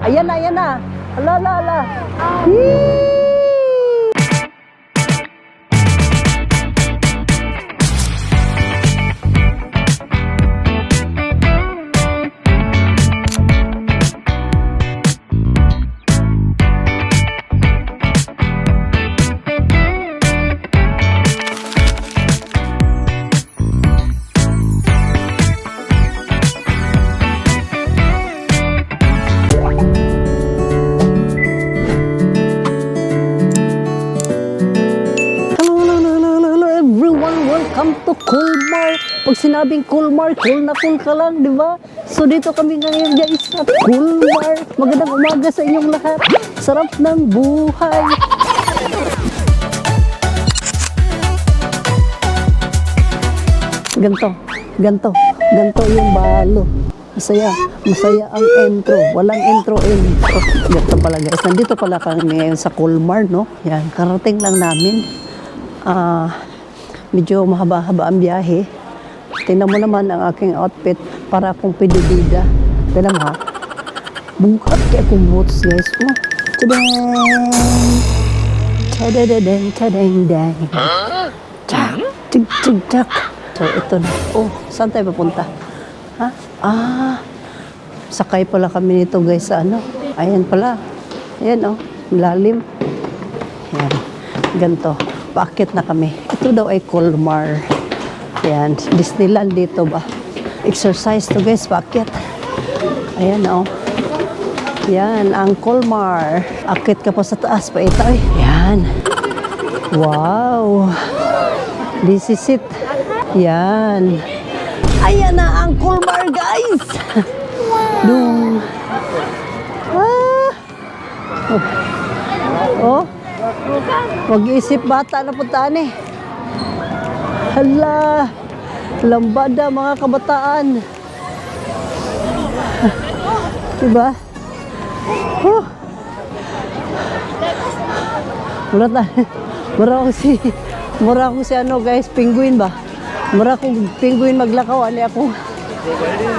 Ayan na, ayan na. Ala, ala, ala. Yee! Welcome to Colmar. Pag sinabing Colmar, cool na cool ka lang, di ba? So dito kami ngayon guys sa Colmar. Magandang umaga sa inyong lahat. Sarap ng buhay. Ganto yung balo. Masaya ang intro. Walang intro. Ganito pala guys. Nandito pala kami ngayon sa Colmar, no? Yan, karating lang namin. Medyo mahaba-haba ang biyahe. Tingnan mo naman ang aking outfit para akong pedibida. Tingnan mo ha. Bukat kaya akong boots guys. Tadadadang, tadadang. Tsak, tsak, tsak, tsak. So ito na. Oh, saan tayo papunta? Ha? Sakay pala kami nito guys sa ano. Ayan pala. Ayan oh, lalim. Ayan, ganito. Paakit na kami. Ito daw ay Colmar. Ayan, Disneyland dito ba? Exercise to guys, paakit. Ayan oh. Ayan, ang Colmar. Akit ka pa sa taas pa ito eh. Ayan. Wow. This is it. Ayan. Ayan na ang Colmar guys. Dung. Oh. Mag-iisip bata na puntaan eh. Hala, lambada mga kabataan. Diba? Mura akong si ano guys, penguin ba? Mura akong penguin maglakaw. Ani akong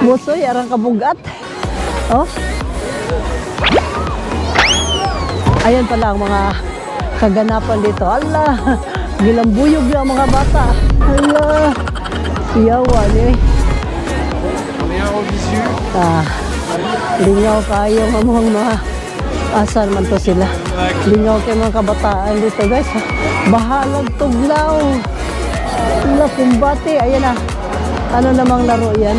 musoy, arang kabugat. Oh. Ayan pala ang mga kaganapan dito. Allah, gilambuyog na mga bata. Allah, siyawan eh. Lingaw kayo mga asan man to sila. Lingaw kayo mga kabataan dito guys. Bahalag tuglaw. Allah, kumbate. Ayan na. Ano namang laro yan?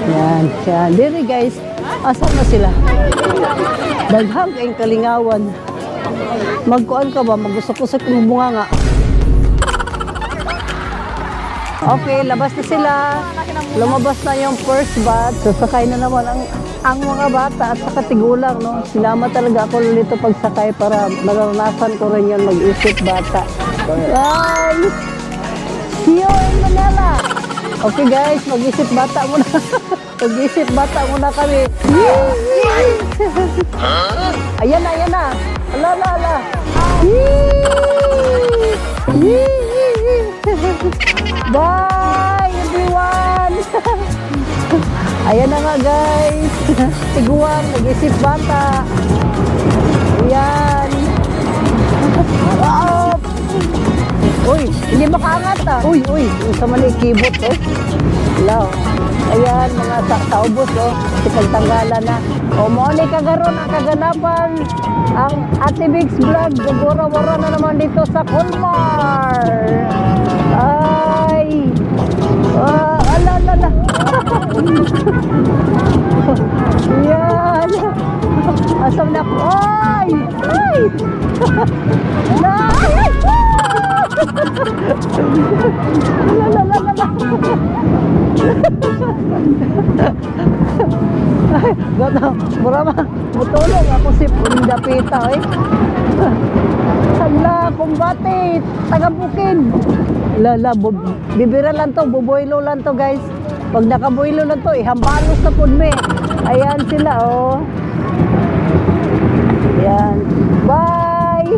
Yan, yan. Diri guys. Asan na sila? Daghang kayong kalingawan. Magkuan ka ba? Magusok-usok ng bunga nga. Okay, labas na sila. Lumabas na yung first batch. Sasakay na naman ang mga bata at saka tigulang, no? Sinama talaga ako dito pagsakay para naranasan ko rin yun mag-isip bata. Bye! See you in Manila! Okay guys, mag-isip bata muna. Mag-isip bata muna kami. Ayan na, ayan na. Ala, ala, ala. Bye everyone. Ayan na nga guys. Tiguan, mag-isip bata. Ayan. Uy, hindi makaangat ah. Uy, sa mali keyboard eh. Hello. Ayan, mga taubos oh. Pagtanggalan na. O, mo ni kagaron ang kaganapan. Ang Ate Big's Vlog. Gagura-wara na naman dito sa Colmar. Ay. Ala. Ayan. Asam na ako. Ay. Gato, murama, mutulong ako si Pundapita eh. Hala, kumbate, taga-Bukid. Bibira lang to, buboylo lang to guys. Pag nakaboylo lang to, ihambalos na po me. Ayan sila oh. Ayan. Bye!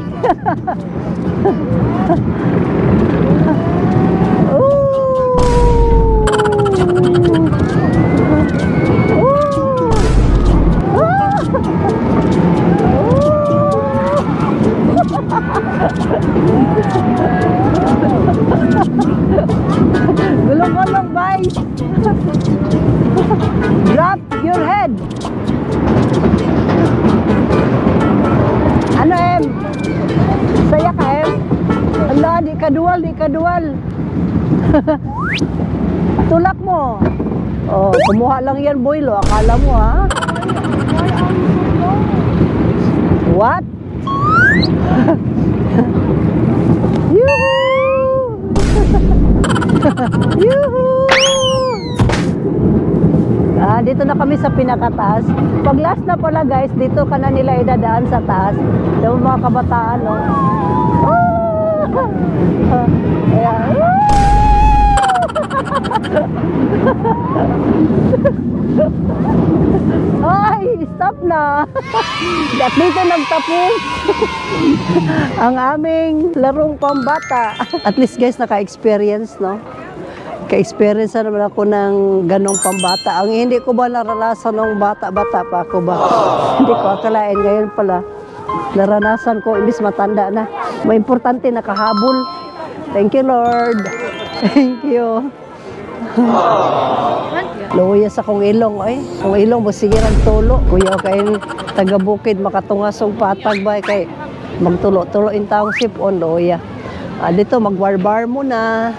kadual, di kadual. Tulak mo. Oh, kumuha lang yan, boy, lo. Akala mo, ha? What? Yuhu! Yuhu! Dito na kami sa pinakataas. Pag last na pala guys, dito ka na nila idadaan sa taas. Yung mga kabataan, no? Ayan. Ay, stop na. At dito nagtapos ang aming larong pambata. At least guys, naka-experience, no? Ka-experience na naman ako ng ganong pambata. Ang hindi ko ba naranasan nung bata-bata pa ako ba? Hindi ko akalain ngayon pala. Naranasan ko, imbis matanda na. May importante, nakahabol. Thank you, Lord. Thank you. Luya sa kong ilong, ay. Kung ilong mo, sige ng tulo. Kuya, kayo taga-bukid, makatungasong patag ba, kay magtulo-tulo in taong sipon, luya. Dito, mag-barbar muna.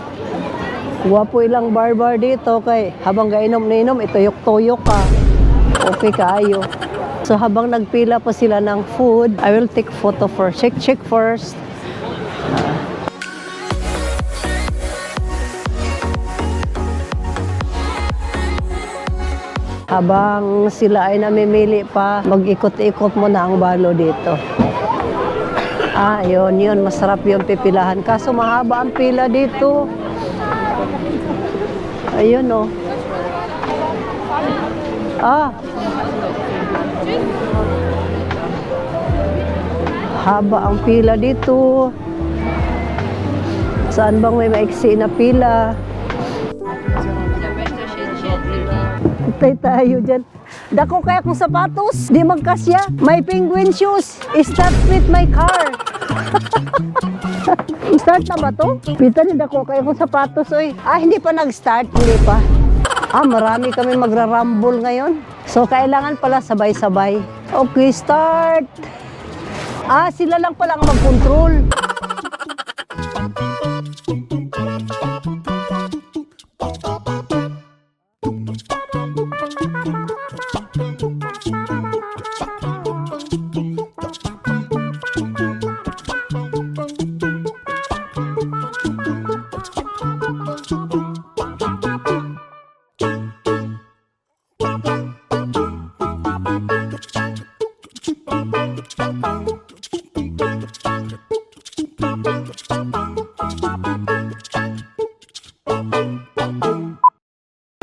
Wapo ilang barbar dito, kay habang gainom na inom, ituyok-tuyok ka. Okay kaayo. So habang nagpila pa sila ng food, I will take photo first. Check first. Habang sila ay namimili pa, mag-ikot-ikot muna ang balo dito. Yun, masarap yung pipilahan. Kaso mahaba ang pila dito. Ayun, oh. Haba ang pila dito. Saan bang may maiksi na pila? Itay tayo dyan. Dako kaya kong sapatos, di magkasya. May penguin shoes. Start with my car. Start na ba to? Pita ni dako kaya kong sapatos, oy. Hindi pa nag-start, hindi pa. Marami kami magra-rumble ngayon. So, kailangan pala sabay-sabay. Okay, start. Sila lang pala ang mag-control.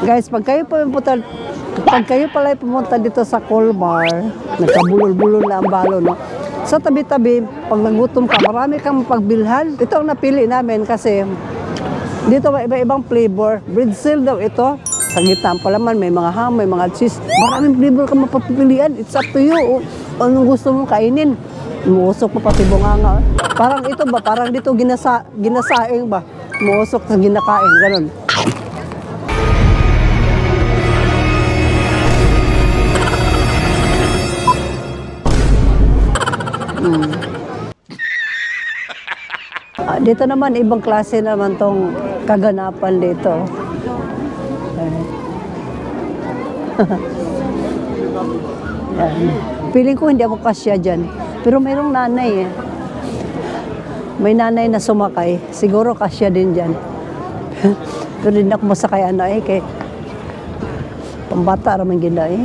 Guys, pag kayo pala pumunta dito sa Colmar, nagkabulol-bulol na ang balo, no? Sa tabi-tabi, pag nagutom ka, marami kang pagbilhan. Ito ang napili namin kasi dito iba-ibang flavor. Britzel daw ito. Sa gitna pala man, may mga ham, may mga cheese. Maraming flavor ka mapapilian. It's up to you. Anong gusto mong kainin? Umuusok mo pati bunganga. Parang ito ba? Parang dito ginasaing ba? Umuusok sa ginakain. Ganon. Dito naman, ibang klase naman tong kaganapan dito. Yan. Feeling ko hindi ako kasya dyan. Pero mayroong nanay eh. May nanay na sumakay. Siguro kasya din dyan. Pero hindi ako masakay kay pambata raman gina eh.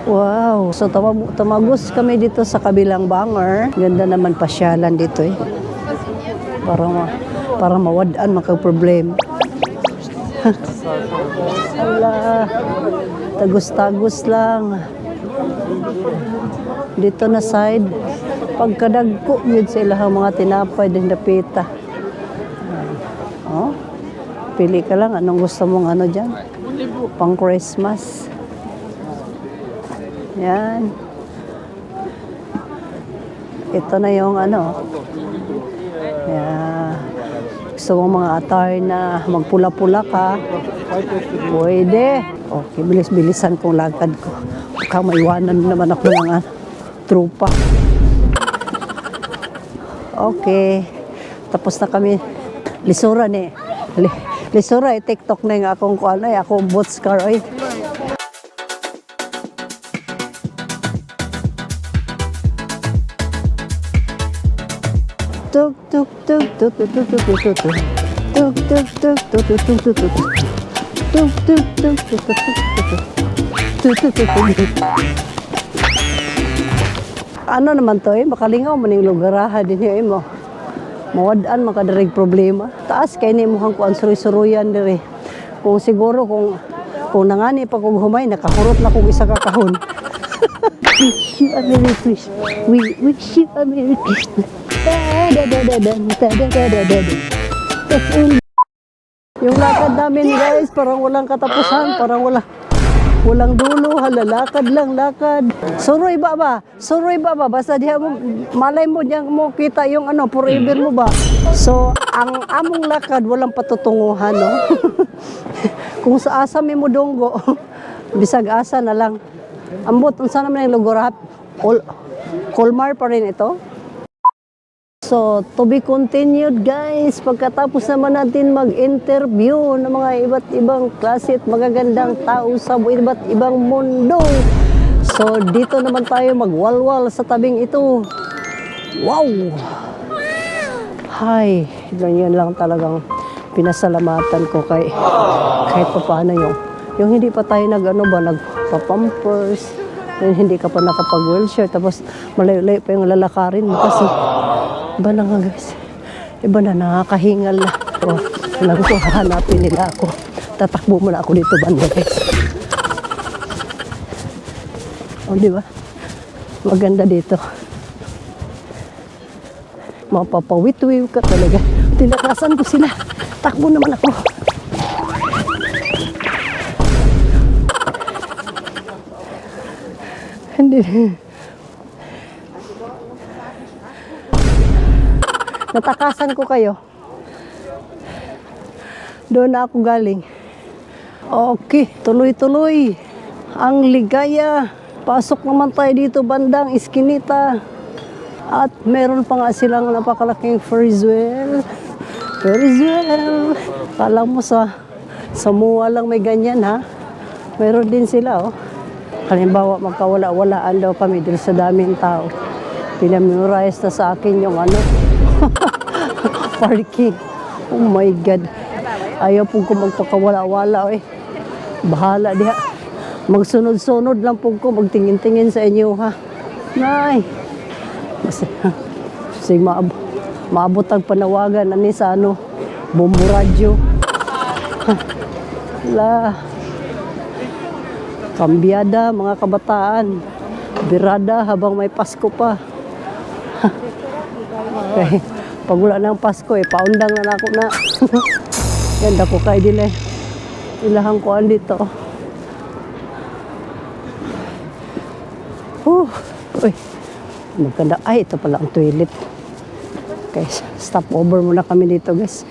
Wow! So tumagos kami dito sa kabilang banger. Ganda naman pasyalan dito eh. Para mawadaan makag-problem. Ala, tagus-tagus lang. Dito na side, pagkadagko yun sa ilang mga tinapay din dapita. Pili ka lang anong gusto mong dyan. Pang Christmas. Yan. Ito na yung gusto mong mga attire na magpula-pula ka, pwede. Okay, bilis-bilisan kong lakad ko. Baka maiwanan naman ako ng trupa. Okay, tapos na kami. Lisura ni. Lisura TikTok na yung akong kuan ay akong boots car oy. Tuk tuk tuk tuk tuk tuk tuk tuk tuk. Tuk tuk tuk tuk tuk tuk tuk tuk. Tuk tuk tuk tuk tuk tuk tuk. Tuk tuk tuk tuk. Ano naman to eh, makalingaw man yung lugaraha din mo. Mawadaan makadarig problema. Taas kay ni mukhang kuan suruy-suruyan dire. Kung siguro kung nangani pa kung humay nakahurot na kung isa ka kahon. Wish you a Merry Christmas. We wish you a Merry Christmas. Yung lakad namin guys, parang walang katapusan, parang walang dulo, halalakad lang, lakad. Suroy ba? Suroy ba? Basta diha mo, malay mo diyan mo kita yung ano, forever mo ba? So, ang among lakad, walang patutunguhan, no? Kung sa asa may mo donggo, bisag asa na lang. Ambot, unsa naman yung lugar? Colmar pa rin ito. So, to be continued guys, pagkatapos naman natin mag-interview ng mga iba't ibang klase at magagandang tao sa iba't ibang mundo. So, dito naman tayo magwalwal sa tabing ito. Wow! Hi! Yan lang talagang pinasalamatan ko kahit pa paano yung hindi pa tayo nagpa-pampers, yung hindi ka pa nakapag-wheelchair, tapos malayo-layo pa yung lalakarin mo kasi iba na nga guys. Iba na, nakakahingal na. So, alam ko, hahanapin nila ako. Tatakbo muna ako dito banda guys. O, di ba? Maganda dito. Mapapawit-wiw ka talaga. Tinakasan ko sila. Takbo naman ako. Hindi. Natakasan ko kayo. Doon na ako galing. Okay, tuloy-tuloy. Ang ligaya. Pasok naman tayo dito bandang Iskinita. At meron pa nga silang napakalaking Ferris wheel. Ferris wheel. Kala mo sa MUA lang may ganyan ha. Meron din sila oh. Halimbawa magkawala-walaan daw kami dito sa daming tao. Pinamemorize na sa akin yung ano. Parking. Oh my God. Ayaw po ko magpakawala-wala eh. Bahala diha. Magsunod-sunod lang po ko. Magtingin-tingin sa inyo ha. Nay. Kasi maabot ang panawagan ani sa ano. Bombo radyo. La. Kambyada mga kabataan. Birada habang may Pasko pa. Okay. Pag wala ng Pasko paundang na ako na. Ganda ko kay dile. Ilahang ko dito. Uy. Maganda. Ay, ito pala ang toilet. Okay, stop over muna kami dito guys.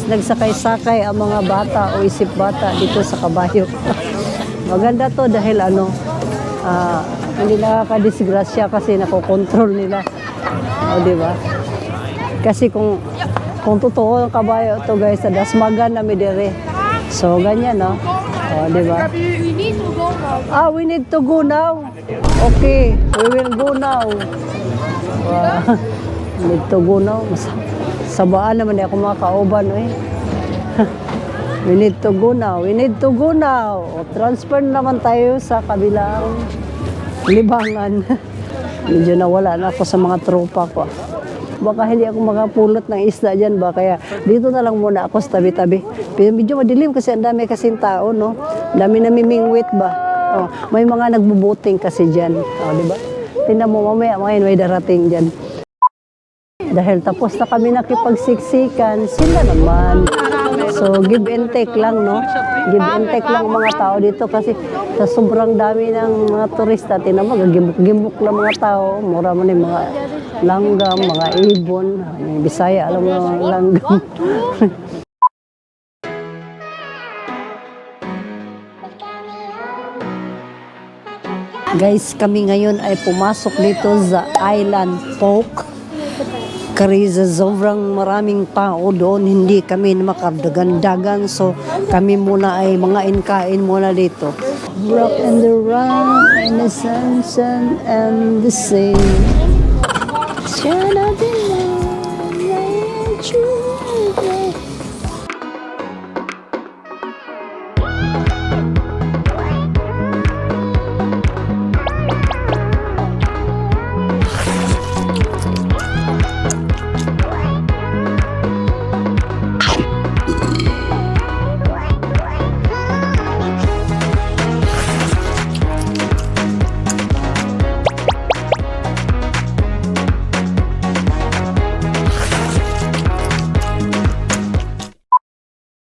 Nagsakay-sakay ang mga bata o isip bata dito sa kabayo. Maganda to dahil ano, hindi nakakadisgrasya kasi nakokontrol nila. O, di ba? Kasi kung totoo ang kabayo to guys, dasmagan na midere. So, ganyan, no? O, di ba? We need to go now. Okay, we will go now. We need to go now. Sabaan naman ako mga kauban, eh. We need to go now. We need to go now. O, transfer naman tayo sa kabilang libangan. Medyo nawala na ako sa mga tropa ko. Baka hindi ako makapulot ng isda dyan ba? Kaya dito na lang muna ako sa tabi-tabi. Medyo madilim kasi ang dami kasing tao, no? Dami namimingwit ba? O, may mga nagbubuting kasi dyan. O, di ba? Tingnan mo mamaya, may darating dyan. Dahil tapos na kami nakipagsiksikan, sila naman. So, give and take lang, no? Give and take lang mga tao dito kasi sa sobrang dami ng mga turista, tinamag, gimok-gimok lang mga tao. Mura mo yung mga langgam, mga ibon. Yung Bisaya, alam mo yung langgam. Guys, kami ngayon ay pumasok dito sa Island Folk. Kariza, sobrang maraming tao doon, hindi kami makadagan-dagan, so kami muna ay mga inkain muna dito. Rock and the rock and the sunshine and the sea. Shine out the light,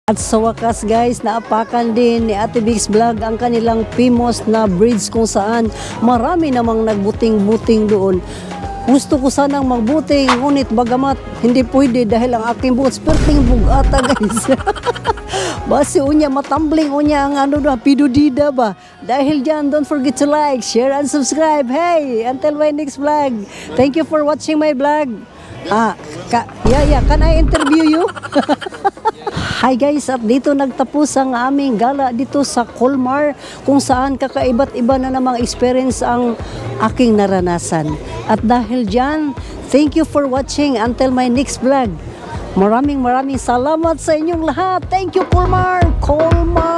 At sa wakas guys, naapakan din ni Ate Big's Vlog ang kanilang famous na bridge kung saan marami namang nagbuting-buting doon. Gusto ko sanang magbuting, ngunit bagamat hindi pwede dahil ang aking buot perting bugata guys. Basi unya matambling unya ang ano na pidudida ba. Dahil dyan, don't forget to like, share, and subscribe. Hey, until my next vlog. Thank you for watching my vlog. Can I interview you? Hi guys, at dito nagtapos ang aming gala dito sa Colmar kung saan kakaiba't iba na namang experience ang aking naranasan. At dahil dyan, thank you for watching until my next vlog. Maraming salamat sa inyong lahat. Thank you Colmar! Colmar!